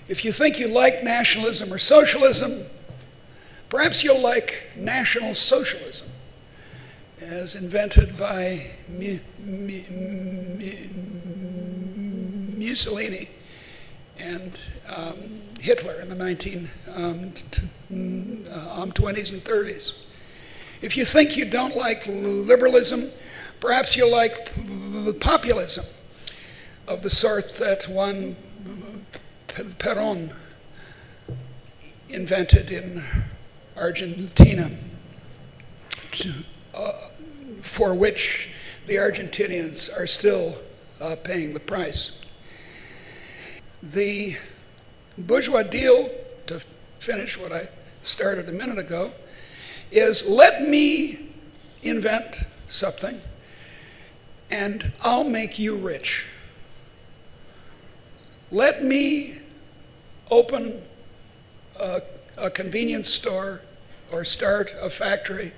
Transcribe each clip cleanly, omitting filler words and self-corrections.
If you think you like nationalism or socialism, perhaps you'll like National Socialism, as invented by Mussolini and Hitler in the 1920s and 30s. If you think you don't like liberalism, perhaps you'll like populism of the sort that Juan Perón invented in Argentina, for which the Argentinians are still paying the price. The bourgeois deal, to finish what I started a minute ago, is let me invent something and I'll make you rich. Let me open a convenience store or start a factory,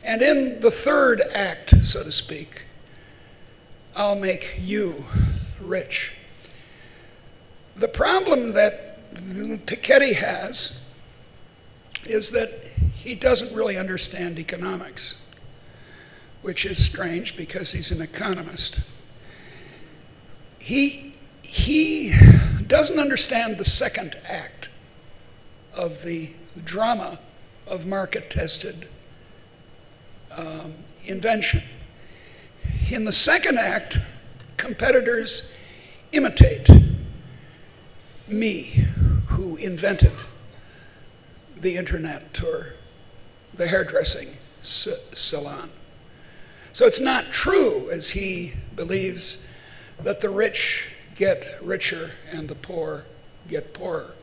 and in the third act, so to speak, I'll make you rich. The problem that Piketty has is that he doesn't really understand economics, which is strange because he's an economist. He doesn't understand the second act of the drama of market-tested invention. In the second act, competitors imitate me, who invented the internet or the hairdressing salon. So it's not true, as he believes, that the rich get richer and the poor get poorer.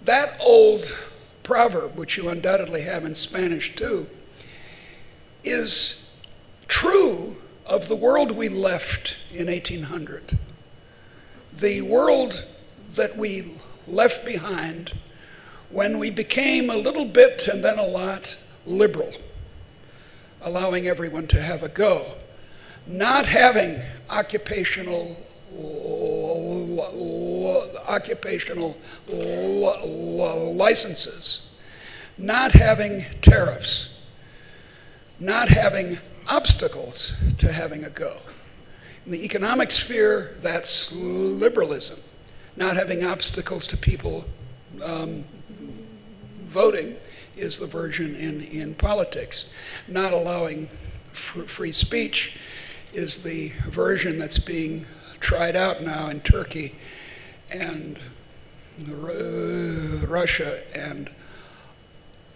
That old proverb, which you undoubtedly have in Spanish too, is true of the world we left in 1800. The world that we left behind when we became a little bit and then a lot liberal, allowing everyone to have a go, not having occupational licenses, not having tariffs, not having obstacles to having a go. In the economic sphere, that's liberalism. Not having obstacles to people voting is the version in politics. Not allowing free speech is the version that's being tried out now in Turkey and Russia and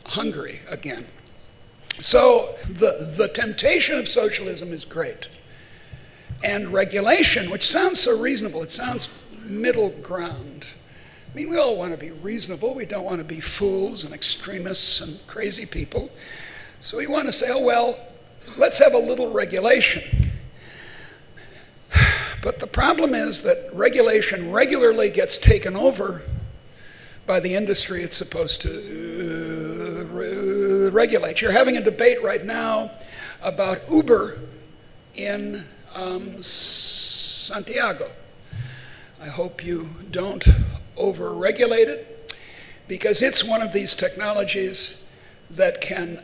Hungary again. So the temptation of socialism is great. And regulation, which sounds so reasonable, it sounds middle ground. I mean, we all want to be reasonable. We don't want to be fools and extremists and crazy people. So we want to say, oh, well, let's have a little regulation. But the problem is that regulation regularly gets taken over by the industry it's supposed to regulate. You're having a debate right now about Uber in Santiago. I hope you don't over-regulate it, because it's one of these technologies that can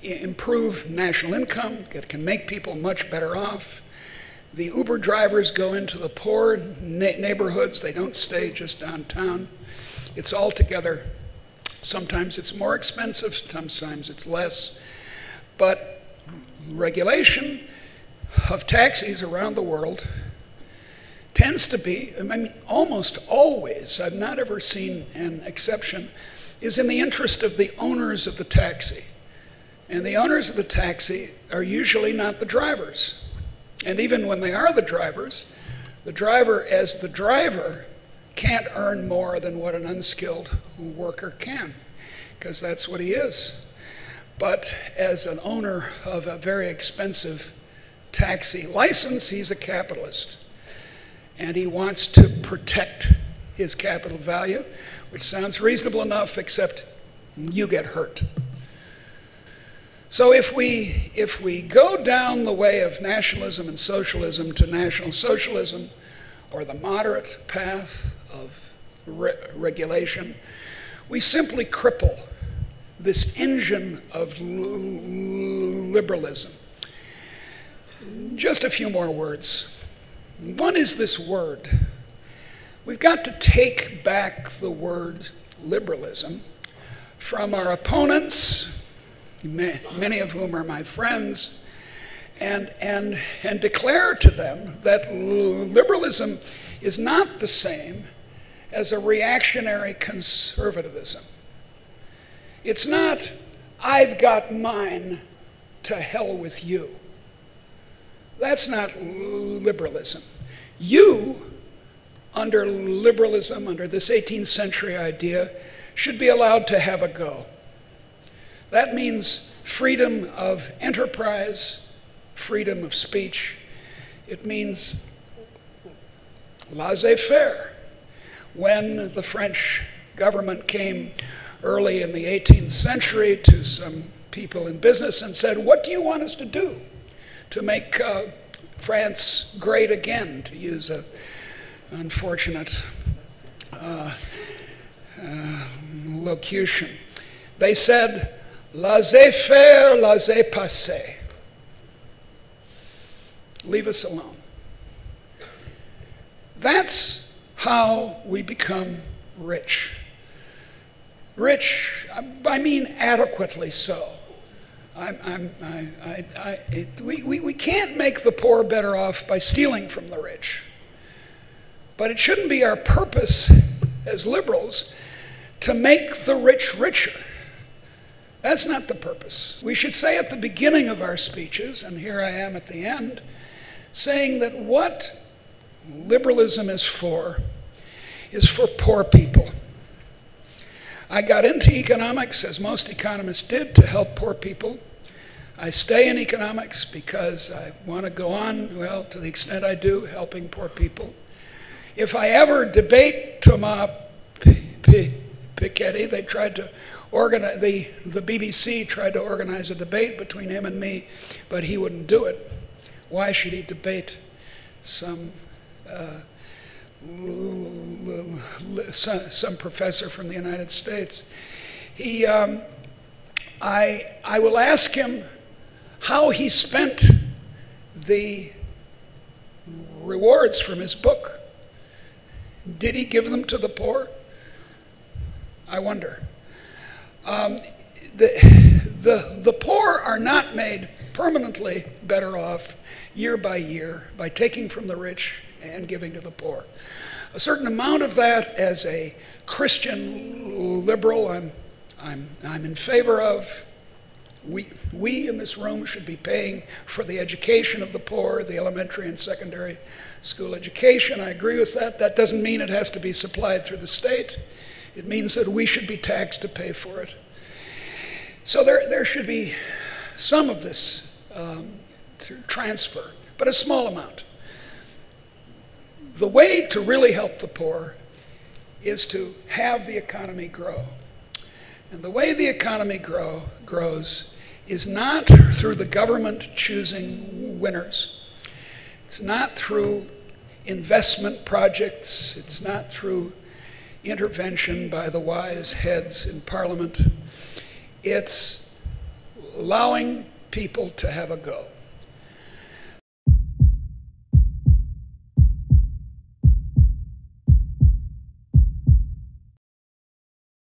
improve national income, that can make people much better off. The Uber drivers go into the poor neighborhoods. They don't stay just downtown. It's all together. Sometimes it's more expensive, sometimes it's less. But regulation of taxis around the world tends to be, I mean, almost always, I've not ever seen an exception, is in the interest of the owners of the taxi. And the owners of the taxi are usually not the drivers. And even when they are the driver as the driver can't earn more than what an unskilled worker can, because that's what he is. But as an owner of a very expensive taxi license, he's a capitalist. And he wants to protect his capital value, which sounds reasonable enough, except you get hurt. So if we go down the way of nationalism and socialism to National Socialism, or the moderate path of regulation, we simply cripple this engine of liberalism. Just a few more words. One is this word. We've got to take back the word liberalism from our opponents, many of whom are my friends, and declare to them that liberalism is not the same as a reactionary conservatism. It's not, I've got mine, to hell with you. That's not liberalism. You, under liberalism, under this 18th century idea, should be allowed to have a go. That means freedom of enterprise, freedom of speech. It means laissez-faire. When the French government came early in the 18th century to some people in business and said, what do you want us to do to make France great again, to use an unfortunate locution? They said, laissez-faire, laissez-passer. Leave us alone. That's how we become rich. Rich, I mean adequately so. We can't make the poor better off by stealing from the rich. But it shouldn't be our purpose as liberals to make the rich richer. That's not the purpose. We should say at the beginning of our speeches, and here I am at the end, saying that what liberalism is for poor people. I got into economics, as most economists did, to help poor people. I stay in economics because I want to go on, well, to the extent I do, helping poor people. If I ever debate Thomas Piketty, they tried to organize, the BBC tried to organize a debate between him and me, but he wouldn't do it. Why should he debate some professor from the United States? I will ask him how he spent the rewards from his book. Did he give them to the poor? I wonder. The poor are not made permanently better off year by year by taking from the rich and giving to the poor. A certain amount of that, as a Christian liberal, I'm in favor of. We in this room should be paying for the education of the poor, the elementary and secondary school education. I agree with that. That doesn't mean it has to be supplied through the state. It means that we should be taxed to pay for it. So there should be some of this transfer, but a small amount. The way to really help the poor is to have the economy grow. And the way the economy grows is not through the government choosing winners. It's not through investment projects. It's not through intervention by the wise heads in Parliament. It's allowing people to have a go.